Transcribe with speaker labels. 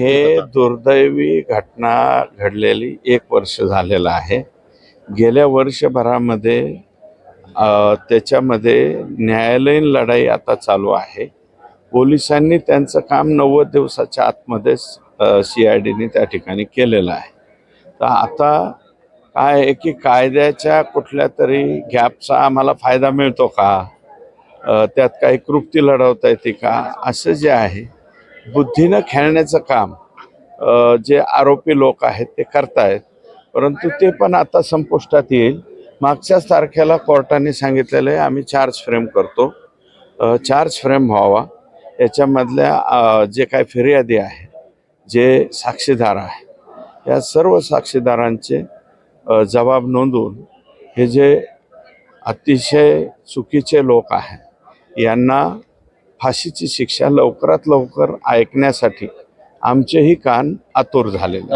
Speaker 1: हे दुर्दैवी घटना घडलेली 1 वर्ष झालेलं आहे. गेल्या वर्षभरामध्ये त्याच्यामध्ये न्यायालयीन लढाई आता चालू आहे. पोलिसांनी त्यांचं काम 90 दिवसाच्या आतमध्येच CIDने त्या ठिकाणी केलेलं आहे. तर आता काय आहे की कायद्याच्या कुठल्या तरी गॅपचा आम्हाला फायदा मिळतो का, त्यात काही कृती लढवता येते का, असं जे आहे बुद्धीनं खेळण्याचं काम जे आरोपी लोक आहेत ते करतायत. परंतु ते पण आता संपुष्टात येईल. मागच्याच तारखेला कोर्टाने सांगितलेलं आहे आम्ही चार्ज फ्रेम करतो. चार्ज फ्रेम व्हावा. याच्यामधल्या जे काही फिर्यादी आहे, जे साक्षीदार आहे, या सर्व साक्षीदारांचे जबाब नोंदवून हे जे अतिशय चुकीचे लोक आहेत यांना फाशीची शिक्षा लवकरात लवकर ऐकण्यासाठी आमचेही कान आतुर झालेले.